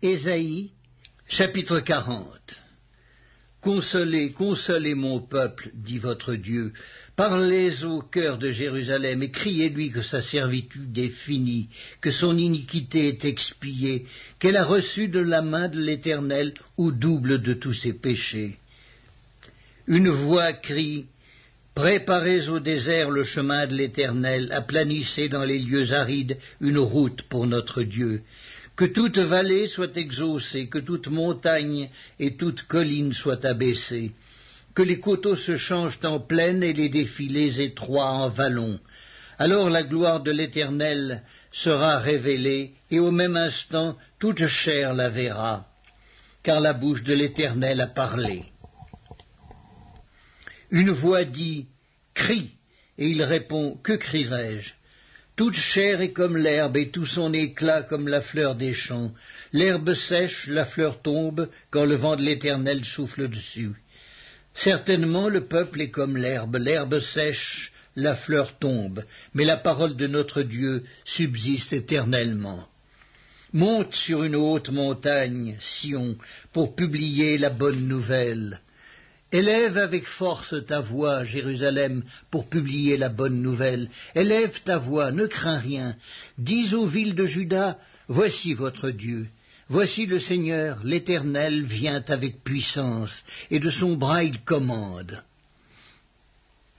Ésaïe, chapitre 40. Consolez, consolez mon peuple, dit votre Dieu. Parlez au cœur de Jérusalem et criez-lui que sa servitude est finie, que son iniquité est expiée, qu'elle a reçu de la main de l'Éternel au double de tous ses péchés. Une voix crie: préparez au désert le chemin de l'Éternel, aplanissez dans les lieux arides une route pour notre Dieu. Que toute vallée soit exaucée, que toute montagne et toute colline soient abaissées, que les coteaux se changent en plaine et les défilés étroits en vallons. Alors la gloire de l'Éternel sera révélée, et au même instant toute chair la verra, car la bouche de l'Éternel a parlé. Une voix dit: crie, et il répond: que crierai-je? Toute chair est comme l'herbe, et tout son éclat comme la fleur des champs. L'herbe sèche, la fleur tombe, quand le vent de l'Éternel souffle dessus. Certainement le peuple est comme l'herbe sèche, la fleur tombe, mais la parole de notre Dieu subsiste éternellement. Monte sur une haute montagne, Sion, pour publier la bonne nouvelle. Élève avec force ta voix, Jérusalem, pour publier la bonne nouvelle. Élève ta voix, ne crains rien. Dis aux villes de Juda: voici votre Dieu. Voici le Seigneur, l'Éternel vient avec puissance, et de son bras il commande.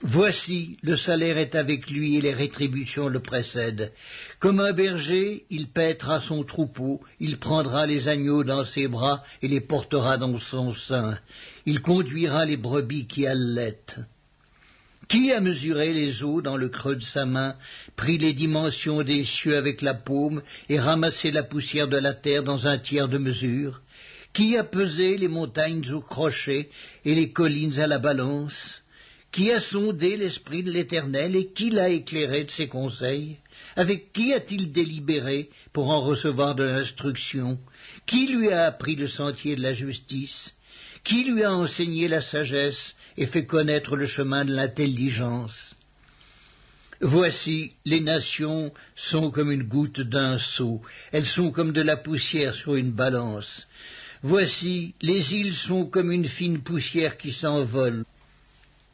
Voici, le salaire est avec lui et les rétributions le précèdent. Comme un berger, il paîtra son troupeau, il prendra les agneaux dans ses bras et les portera dans son sein. Il conduira les brebis qui allaitent. Qui a mesuré les eaux dans le creux de sa main, pris les dimensions des cieux avec la paume et ramassé la poussière de la terre dans un tiers de mesure? Qui a pesé les montagnes au crochet et les collines à la balance? Qui a sondé l'esprit de l'Éternel et qui l'a éclairé de ses conseils? Avec qui a-t-il délibéré pour en recevoir de l'instruction? Qui lui a appris le sentier de la justice? Qui lui a enseigné la sagesse et fait connaître le chemin de l'intelligence? Voici, les nations sont comme une goutte d'un seau, elles sont comme de la poussière sur une balance. Voici, les îles sont comme une fine poussière qui s'envole.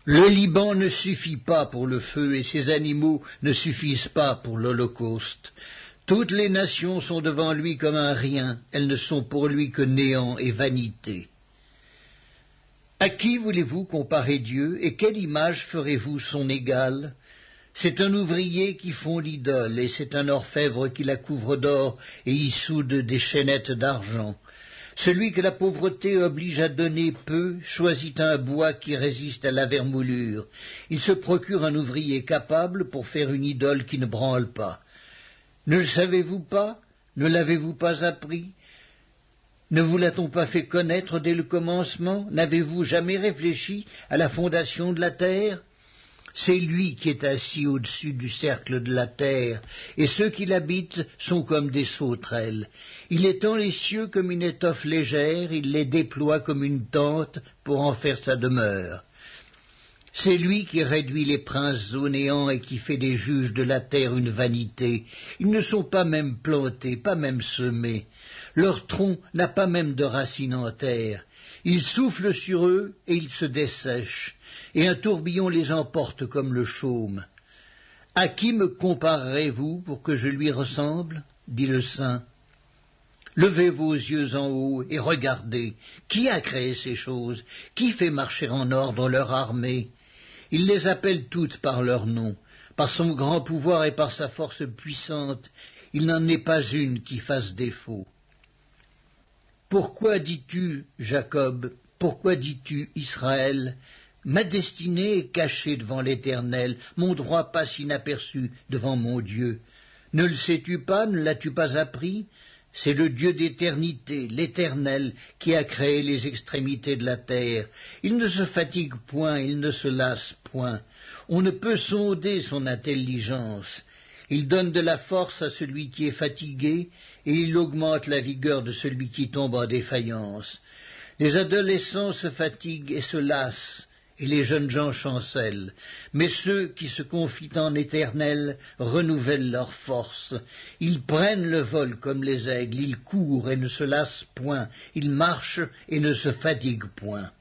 Le Liban ne suffit pas pour le feu, et ses animaux ne suffisent pas pour l'holocauste. Toutes les nations sont devant lui comme un rien, elles ne sont pour lui que néant et vanité. À qui voulez-vous comparer Dieu, et quelle image ferez-vous son égal? C'est un ouvrier qui fond l'idole, et c'est un orfèvre qui la couvre d'or et y soude des chaînettes d'argent. Celui que la pauvreté oblige à donner peu choisit un bois qui résiste à la vermoulure. Il se procure un ouvrier capable pour faire une idole qui ne branle pas. Ne le savez-vous pas? Ne l'avez-vous pas appris? Ne vous l'a-t-on pas fait connaître dès le commencement? N'avez-vous jamais réfléchi à la fondation de la terre? C'est lui qui est assis au-dessus du cercle de la terre, et ceux qui l'habitent sont comme des sauterelles. Il étend les cieux comme une étoffe légère, il les déploie comme une tente pour en faire sa demeure. C'est lui qui réduit les princes au néant et qui fait des juges de la terre une vanité. Ils ne sont pas même plantés, pas même semés. Leur tronc n'a pas même de racines en terre. Il souffle sur eux et ils se dessèchent, et un tourbillon les emporte comme le chaume. À qui me comparerez-vous pour que je lui ressemble? Dit le Saint. Levez vos yeux en haut et regardez. Qui a créé ces choses? Qui fait marcher en ordre leur armée? Il les appelle toutes par leur nom. Par son grand pouvoir et par sa force puissante, il n'en est pas une qui fasse défaut. Pourquoi dis-tu, Jacob? Pourquoi dis-tu, Israël? Ma destinée est cachée devant l'Éternel, mon droit passe inaperçu devant mon Dieu. Ne le sais-tu pas, ne l'as-tu pas appris? C'est le Dieu d'éternité, l'Éternel, qui a créé les extrémités de la terre. Il ne se fatigue point, il ne se lasse point. On ne peut sonder son intelligence. Il donne de la force à celui qui est fatigué, et il augmente la vigueur de celui qui tombe en défaillance. Les adolescents se fatiguent et se lassent, et les jeunes gens chancellent. Mais ceux qui se confient en l'Éternel renouvellent leurs forces. Ils prennent le vol comme les aigles, ils courent et ne se lassent point, ils marchent et ne se fatiguent point.